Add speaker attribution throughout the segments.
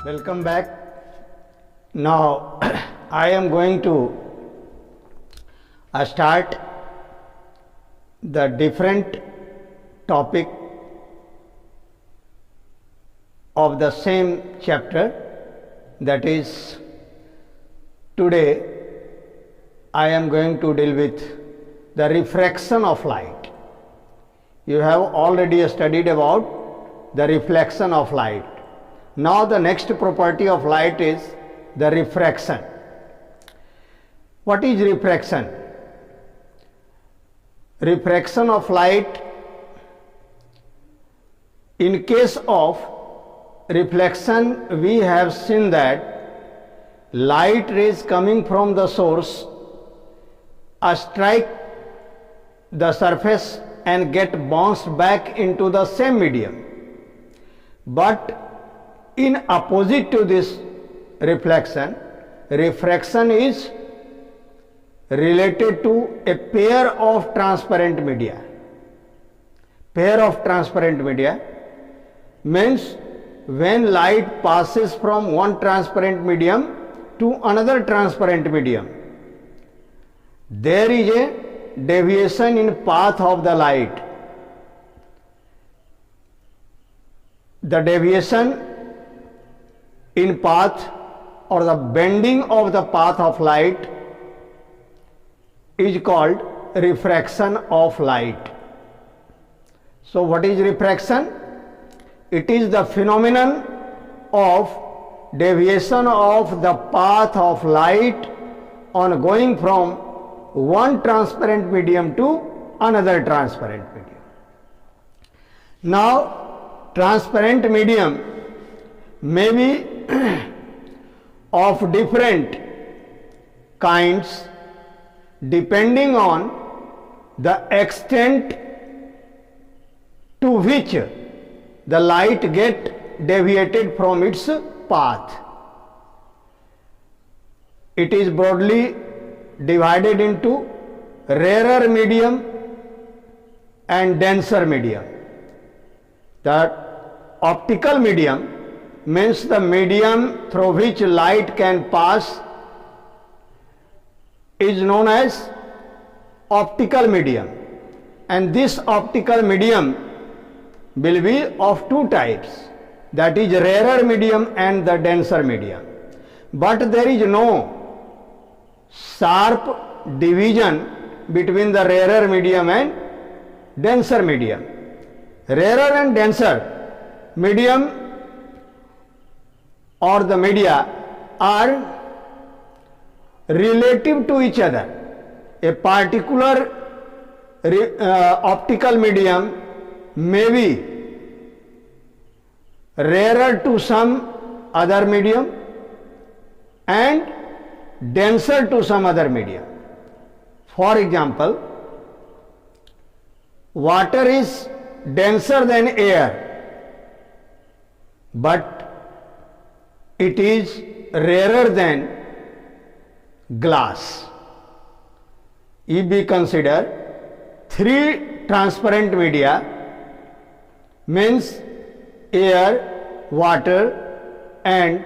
Speaker 1: Welcome back. Now I am going to start the different topic of the same chapter, that is, today I am going to deal with the refraction of light. You have already studied about the reflection of light. Now the next property of light is the refraction. What is refraction? Refraction of light, in case of reflection, we have seen that light rays coming from the source strike the surface and get bounced back into the same medium. But in opposite to this reflection, refraction is related to a pair of transparent media. Pair of transparent media means when light passes from one transparent medium to another transparent medium, there is a deviation in path of the light. The deviation in path or the bending of the path of light is called refraction of light. So what is refraction? It is the phenomenon of deviation of the path of light on going from one transparent medium to another transparent medium. Now, transparent medium may be of different kinds depending on the extent to which the light get deviated from its path. It is broadly divided into rarer medium and denser medium. The optical medium means the medium through which light can pass is known as optical medium, and this optical medium will be of two types, that is rarer medium and the denser medium. But there is no sharp division between the rarer medium and denser medium. Rarer and denser medium or the media are relative to each other. A particular optical medium may be rarer to some other medium and denser to some other medium. For example, water is denser than air, but it is rarer than glass. If we consider three transparent media, means air, water and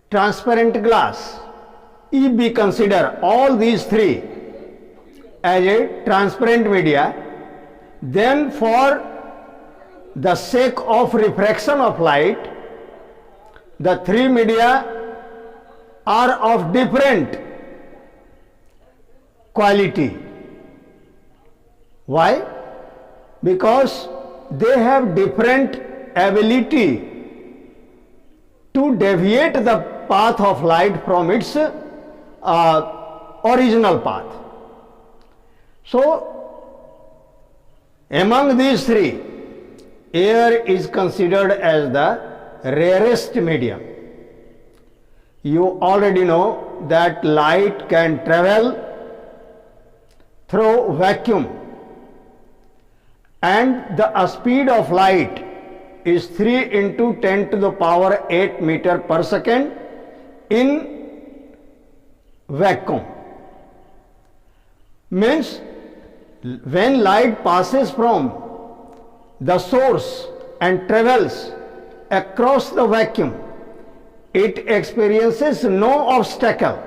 Speaker 1: transparent glass. If we consider all these three as a transparent media, then for the sake of refraction of light, the three media are of different quality. Why? Because they have different ability to deviate the path of light from its original path. So, among these three, air is considered as the rarest medium. You already know that light can travel through vacuum, and the speed of light is 3 into 10 to the power 8 meter per second in vacuum. Means when light passes from the source and travels across the vacuum, it experiences no obstacle,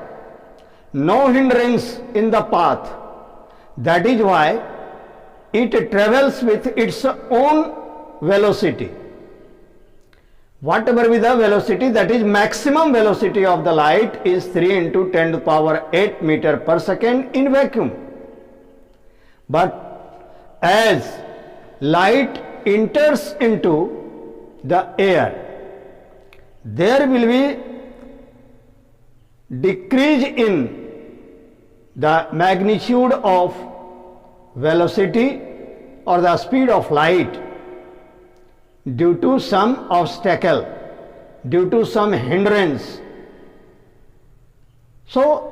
Speaker 1: no hindrance in the path. That is why it travels with its own velocity. Whatever be the velocity, that is maximum velocity of the light is 3 into 10 to the power 8 meter per second in vacuum. But as light enters into the air, there will be decrease in the magnitude of velocity or the speed of light due to some obstacle, due to some hindrance. So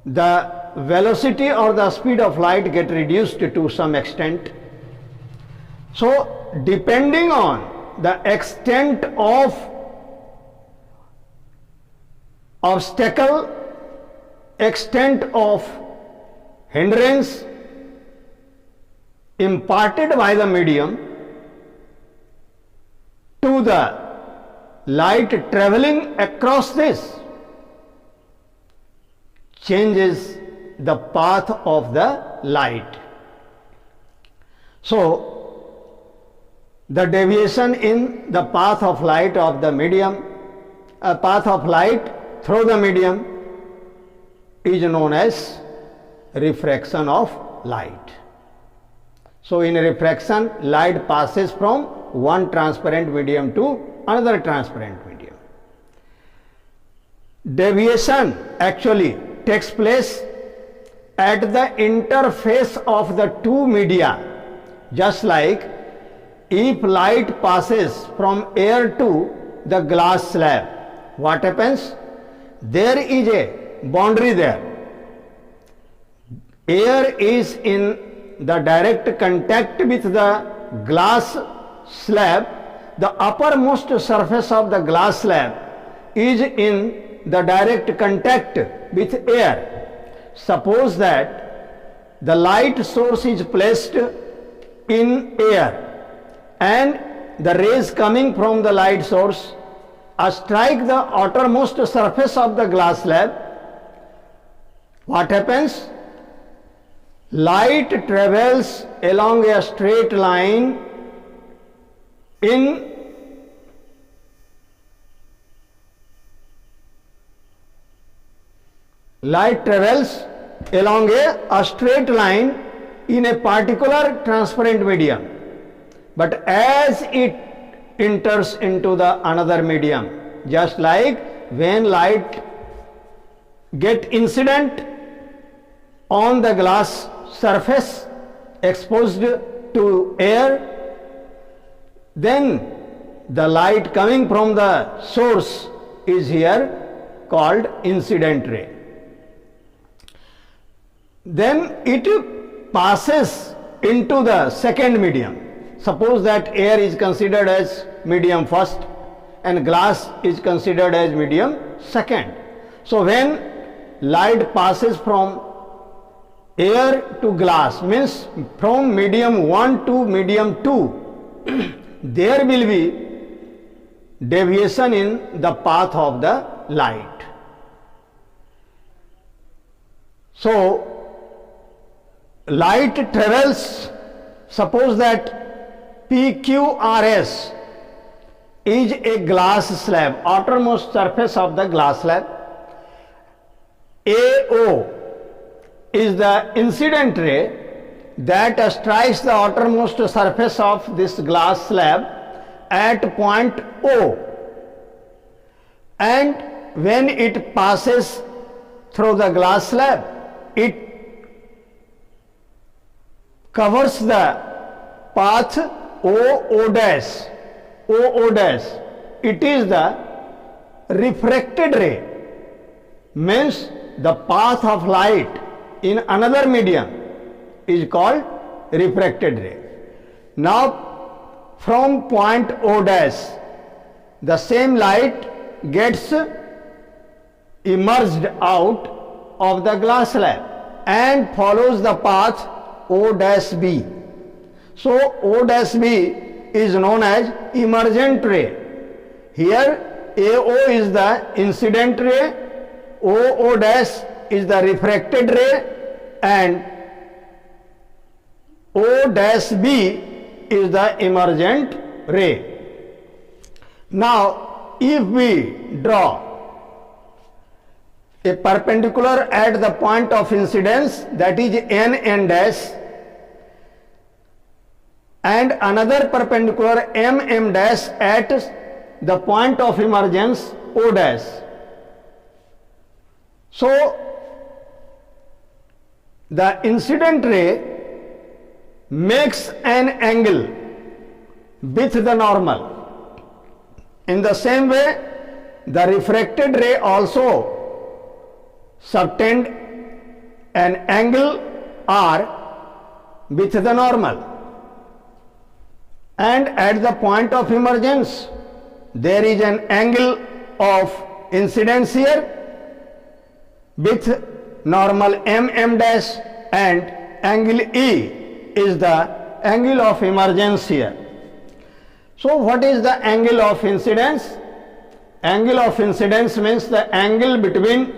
Speaker 1: the velocity or the speed of light get reduced to some extent. So depending on the extent of obstacle, extent of hindrance imparted by the medium to the light traveling across this, changes the path of the light. So the deviation in the path of light of the medium, path of light through the medium is known as refraction of light. So in refraction, light passes from one transparent medium to another transparent medium. Deviation actually takes place at the interface of the two media, just like if light passes from air to the glass slab, what happens? There is a boundary there. Air is in the direct contact with the glass slab. The uppermost surface of the glass slab is in the direct contact with air. Suppose that the light source is placed in air and the rays coming from the light source strike the outermost surface of the glass slab. What happens? Light travels along a straight line in light travels along a straight line in a particular transparent medium, but as it enters into the another medium, just like when light get incident on the glass surface exposed to air, then the light coming from the source is here called incident ray. Then it passes into the second medium. Suppose that air is considered as medium first and glass is considered as medium second. So when light passes from air to glass, means from medium 1 to medium 2, there will be deviation in the path of the light. So light travels, suppose that PQRS is a glass slab, outermost surface of the glass slab. AO is the incident ray that strikes the outermost surface of this glass slab at point O, and when it passes through the glass slab, it covers the path OO dash. OO dash, it is the refracted ray, means the path of light in another medium is called refracted ray. Now from point O dash, the same light gets emerged out of the glass slab and follows the path O dash B. So O dash B is known as emergent ray. Here AO is the incident ray, OO dash is the refracted ray, and O dash B is the emergent ray. Now, if we draw a perpendicular at the point of incidence, that is N dash, and another perpendicular M dash at the point of emergence O dash. So, the incident ray makes an angle with the normal. In the same way, the refracted ray also subtend an angle R with the normal. And at the point of emergence, there is an angle of incidence here with normal M dash, and angle E is the angle of emergence here. So what is the angle of incidence? Angle of incidence means the angle between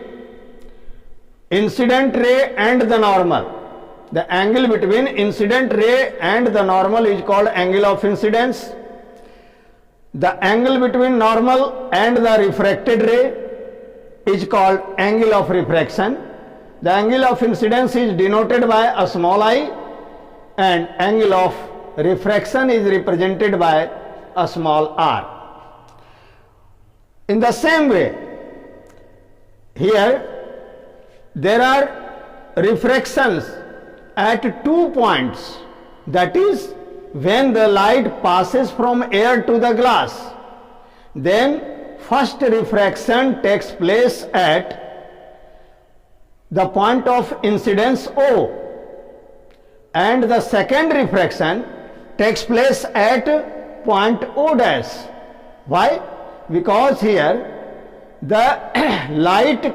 Speaker 1: incident ray and the normal. The angle between incident ray and the normal is called angle of incidence. The angle between normal and the refracted ray is called angle of refraction. The angle of incidence is denoted by a small I, and angle of refraction is represented by a small r. In the same way, here there are refractions at 2 points, that is when the light passes from air to the glass, then first refraction takes place at the point of incidence O, and the second refraction takes place at point O dash. Why? Because here the light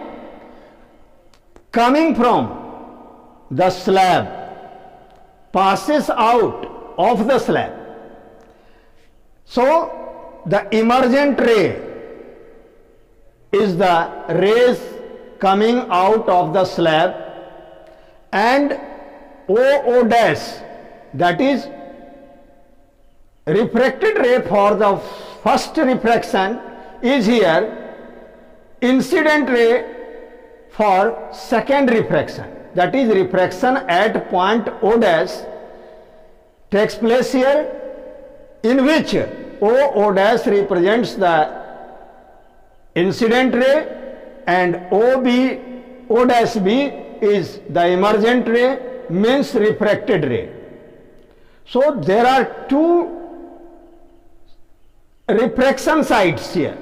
Speaker 1: coming from the slab passes out of the slab. So the emergent ray is the rays coming out of the slab, and OO dash, that is refracted ray for the first refraction, is here incident ray for second refraction, that is refraction at point O dash takes place here, in which OO dash represents the incident ray and O dash B is the emergent ray, means refracted ray. So there are two refraction sites here.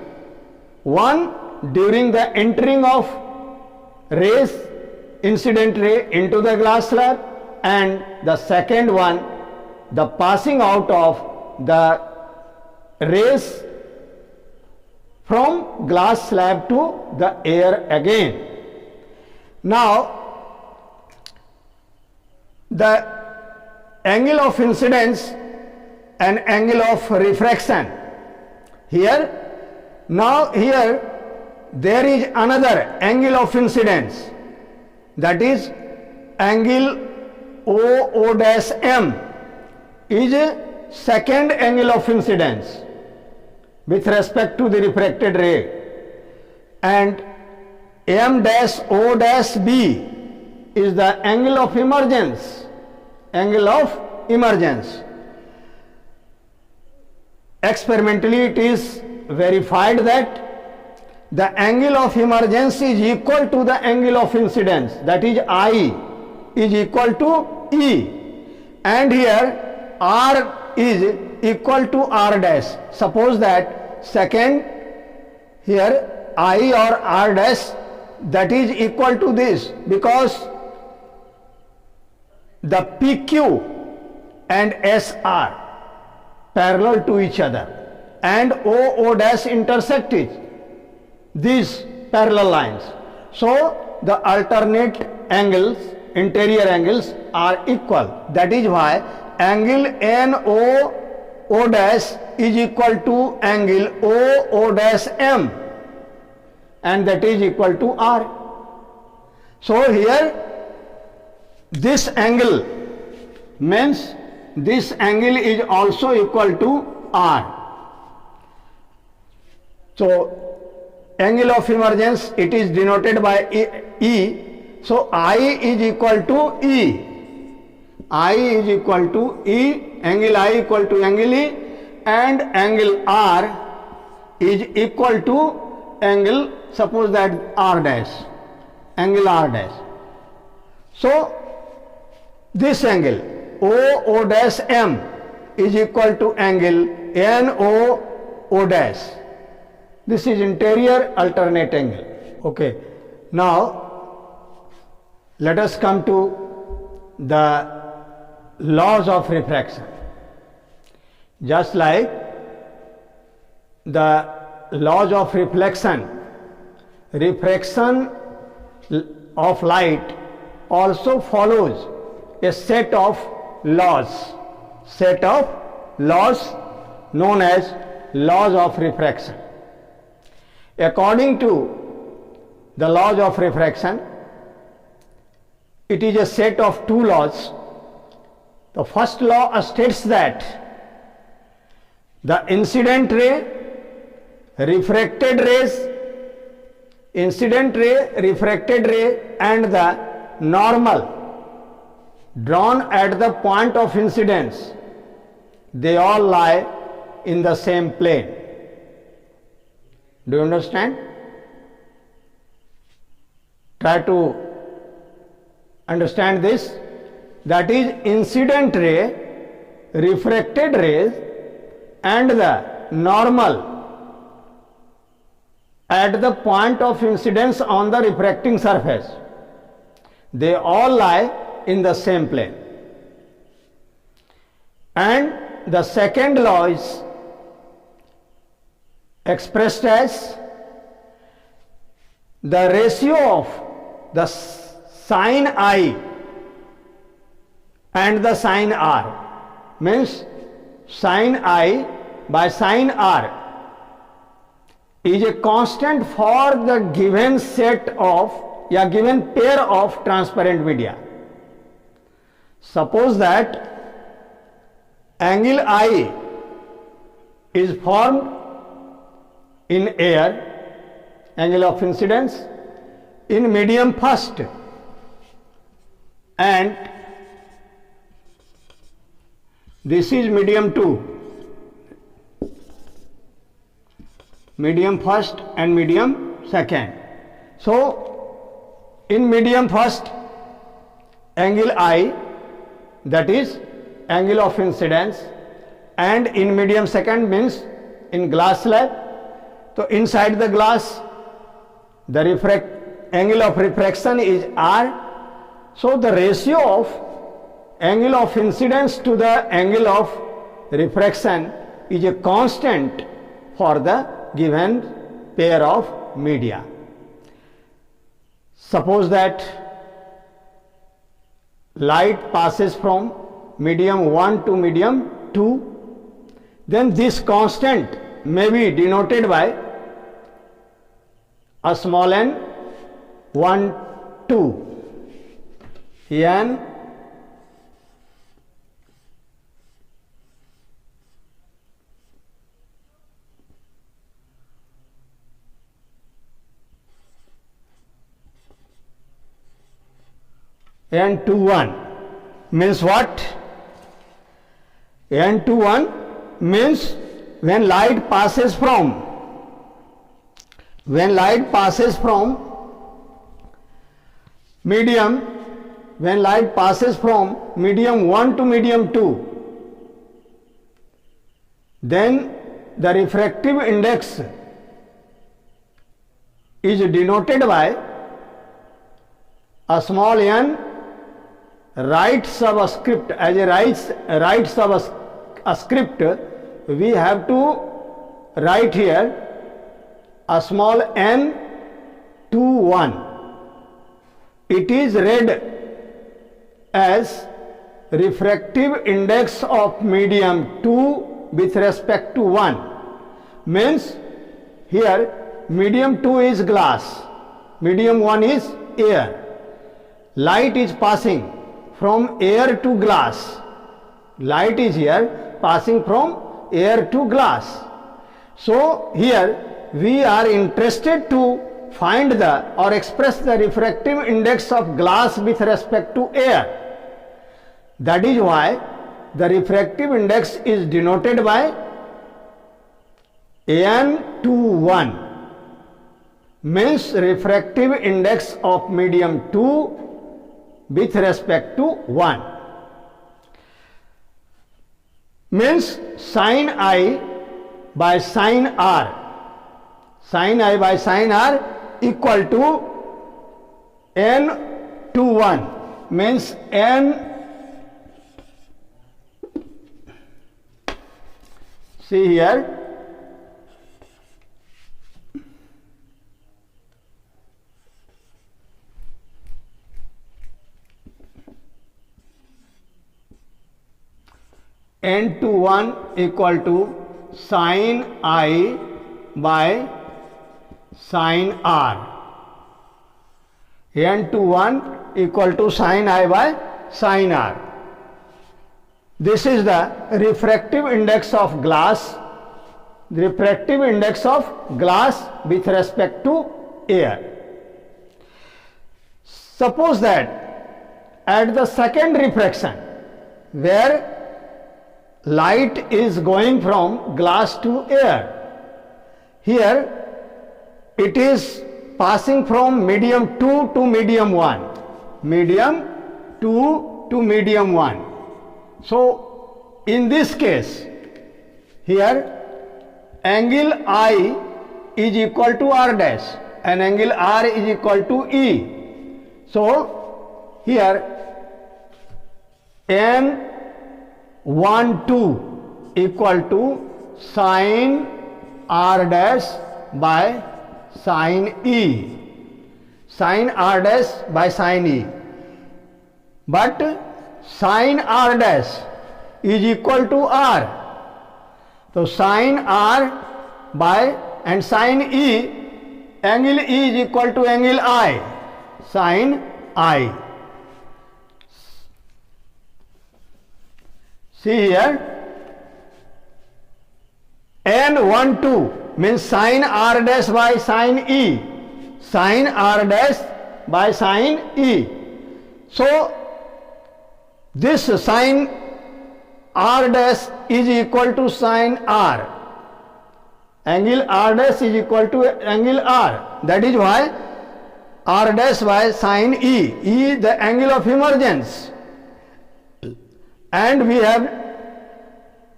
Speaker 1: One during the entering of rays, incident ray, into the glass slab, and the second one, the passing out of the rays from glass slab to the air again. Now, the angle of incidence and angle of refraction here. Now here there is another angle of incidence, that is angle OO dash M is a second angle of incidence with respect to the refracted ray, and M dash O dash B is the angle of emergence, angle of emergence. Experimentally it is verified that the angle of emergence is equal to the angle of incidence, that is I is equal to E, and here R is equal to R dash. Suppose that second here I or R dash, that is equal to this, because the PQ and S are parallel to each other and OO dash intersect these parallel lines. So the alternate angles, interior angles, are equal. That is why angle NO O dash is equal to angle O dash M, and that is equal to R. So here this angle means this angle is also equal to R. So angle of emergence, it is denoted by E. So I is equal to E. I is equal to E, angle I equal to angle E, and angle R is equal to angle, suppose that R dash, angle R dash. So this angle O dash M is equal to angle NO dash. This is interior alternate angle. Okay. Now let us come to the laws of refraction. Just like the laws of reflection, refraction of light also follows a set of laws known as laws of refraction. According to the laws of refraction, it is a set of two laws. The first law states that the incident ray, refracted ray and the normal drawn at the point of incidence, they all lie in the same plane. Do you understand? Try to understand this. That is, incident ray, refracted rays and the normal at the point of incidence on the refracting surface, they all lie in the same plane. And the second law is expressed as the ratio of the sin I and the sin R, means sin I by sin R is a constant for the given set of given pair of transparent media. Suppose that angle I is formed in air, angle of incidence, in medium first, and this is medium 2, medium first and medium second. So in medium first, angle I, that is angle of incidence, and in medium second means in glass slab. So inside the glass, the angle of refraction is R. So the ratio of angle of incidence to the angle of refraction is a constant for the given pair of media. Suppose that light passes from medium 1 to medium 2, then this constant may be denoted by a small n, 1, 2, n n21 means what? n21 means when light passes from medium 1 to medium 2, then the refractive index is denoted by a small n right subscript. As a right subscript, we have to write here a small n 21. It is read as refractive index of medium 2 with respect to 1. Means here medium 2 is glass, medium 1 is air. Light is passing from air to glass. Light is here passing from air to glass. So here we are interested to find the or express the refractive index of glass with respect to air. That is why the refractive index is denoted by N21, means refractive index of medium 2 with respect to 1. Means sin I by sin R. Sin I by sin R equal to N21, means N. See here, N21 equal to sin I by sin R. N21 equal to sin I by sin R. This is the refractive index of glass, refractive index of glass with respect to air. Suppose that at the second refraction, where light is going from glass to air, here it is passing from medium 2 to medium 1, medium 2 to medium 1. So in this case, here angle I is equal to R dash and angle R is equal to E. So here N12 equal to sin R dash by sin E, sin R dash by sin E. But sin R dash is equal to R. So sin R by and sin E, angle E is equal to angle I, sin I. See here, N12 means sin R dash by sin E, sin R dash by sin E. So this sin R dash is equal to sin R, angle R dash is equal to angle R. That is why R dash by sin E, E the angle of emergence. And we have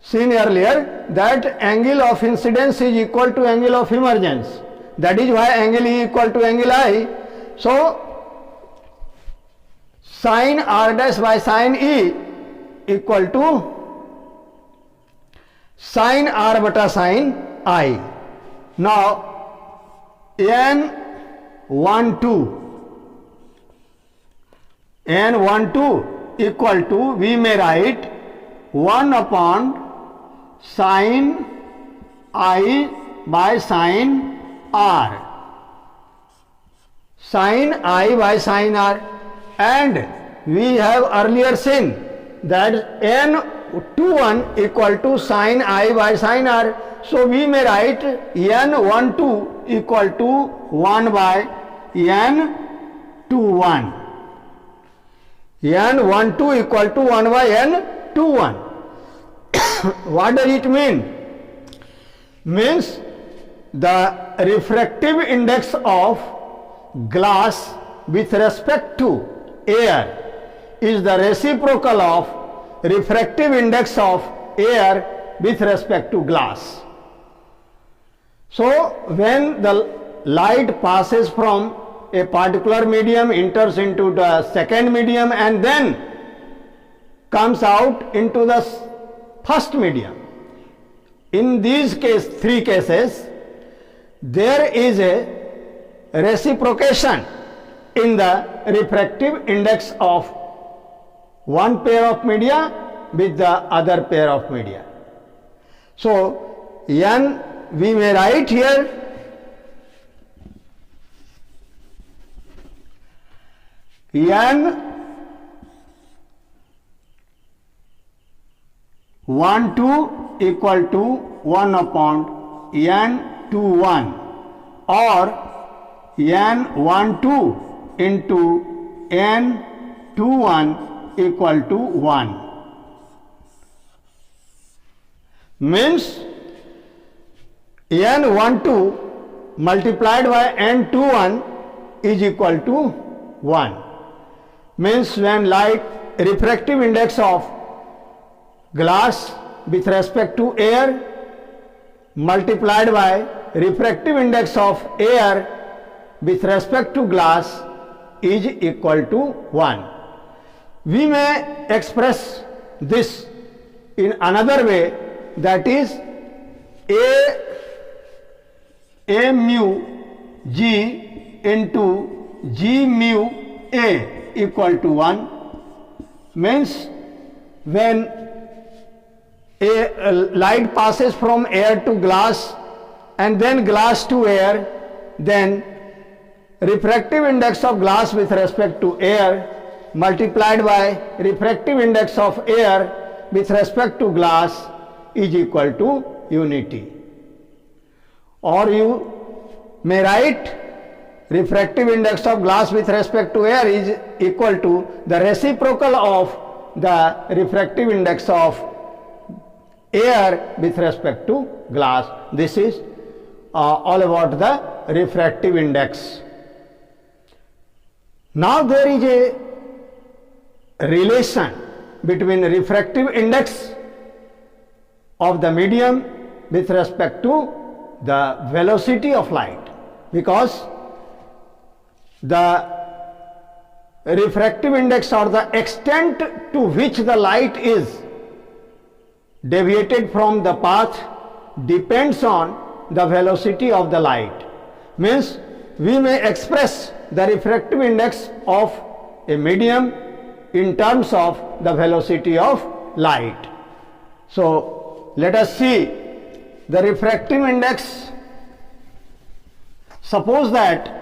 Speaker 1: seen earlier that angle of incidence is equal to angle of emergence. That is why angle E equal to angle I. So sin R dash by sin E equal to sin R bata sin I. Now N12 equal to, we may write 1 upon sin I by sin R, sin I by sin R. And we have earlier seen that N21 equal to sin I by sin R. So we may write N12 equal to 1 by N21. N12 equal to 1 by N21. What does it mean? Means the refractive index of glass with respect to air is the reciprocal of refractive index of air with respect to glass. So when the light passes from a particular medium, enters into the second medium and then comes out into the first medium, in these three cases, there is a reciprocation in the refractive index of one pair of media with the other pair of media. So n we may write here n 1 2 equal to 1 upon n 2 1, or n 1 2 into n 2 1 equal to 1. Means n 1 2 multiplied by n 2 1 is equal to 1. Means when light refractive index of glass with respect to air multiplied by refractive index of air with respect to glass is equal to 1. We may express this in another way, that is a mu g into g mu a equal to 1. Means when a light passes from air to glass and then glass to air, then refractive index of glass with respect to air multiplied by refractive index of air with respect to glass is equal to unity. Or you may write refractive index of glass with respect to air is equal to the reciprocal of the refractive index of air with respect to glass. This is all about the refractive index. Now there is a relation between refractive index of the medium with respect to the velocity of light, because the refractive index or the extent to which the light is deviated from the path depends on the velocity of the light. Means we may express the refractive index of a medium in terms of the velocity of light. So let us see the refractive index. Suppose that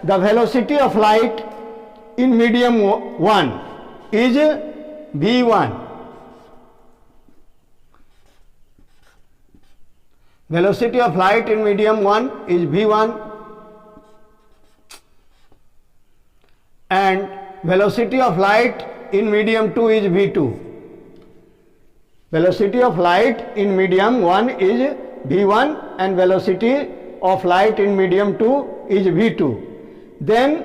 Speaker 1: the velocity of light in medium 1 is v1. Velocity of light in medium 1 is v1 and velocity of light in medium 2 is v2. Velocity of light in medium 1 is v1 and velocity of light in medium 2 is v2. Then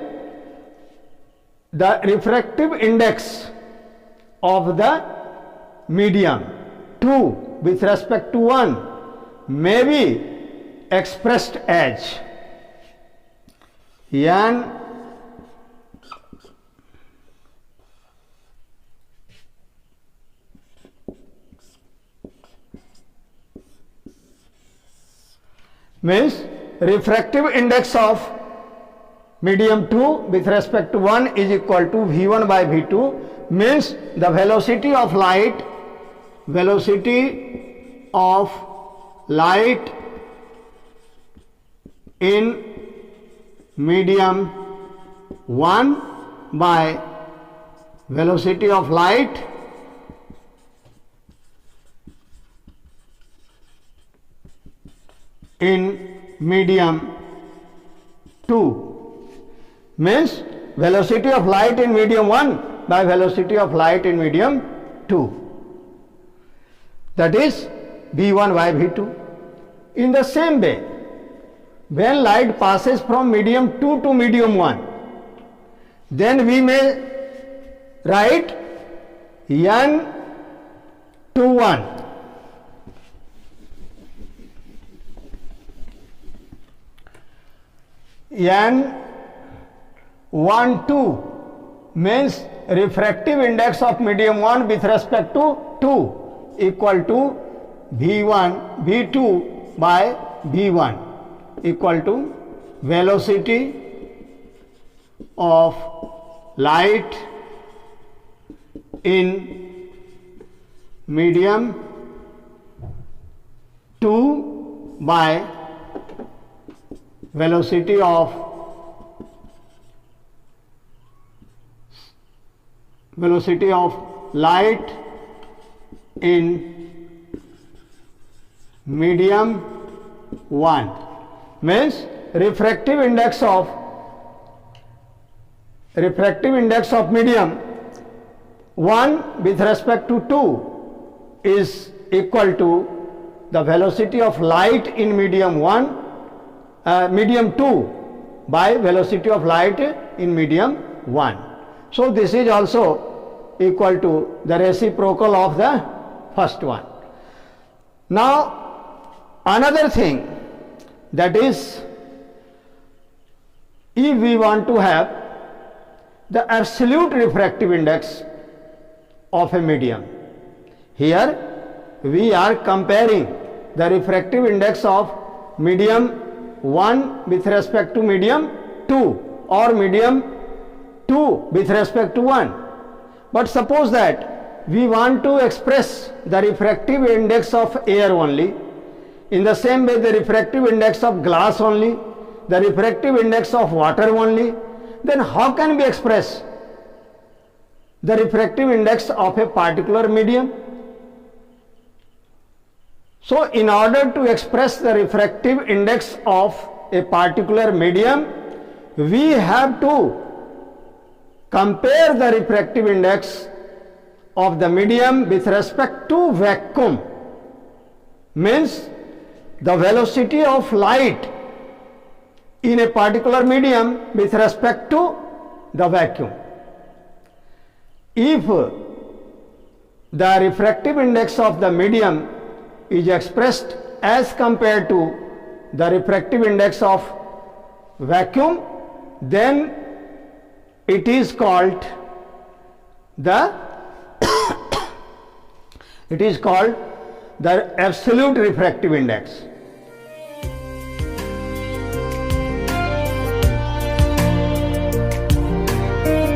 Speaker 1: the refractive index of the medium 2 with respect to 1 may be expressed as n means refractive index of medium 2 with respect to 1 is equal to v1 by v2, means the velocity of light in medium 1 by velocity of light in medium 2, means velocity of light in medium 1 by velocity of light in medium 2, that is v1 by v2. In the same way, when light passes from medium 2 to medium 1, then we may write n21 n12 means refractive index of medium 1 with respect to 2 equal to v2 by v1 equal to velocity of light in medium 2 by velocity of light in medium 1, means refractive index of medium 1 with respect to 2 is equal to the velocity of light in medium 2 by velocity of light in medium 1. So this is also equal to the reciprocal of the first one. Now another thing, that is, if we want to have the absolute refractive index of a medium, here we are comparing the refractive index of medium 1 with respect to medium 2 or medium 2 with respect to 1. But suppose that we want to express the refractive index of air only, in the same way the refractive index of glass only, the refractive index of water only, then how can we express the refractive index of a particular medium? So in order to express the refractive index of a particular medium, we have to compare the refractive index of the medium with respect to vacuum, means the velocity of light in a particular medium with respect to the vacuum. If the refractive index of the medium is expressed as compared to the refractive index of vacuum, then it is called the absolute refractive index.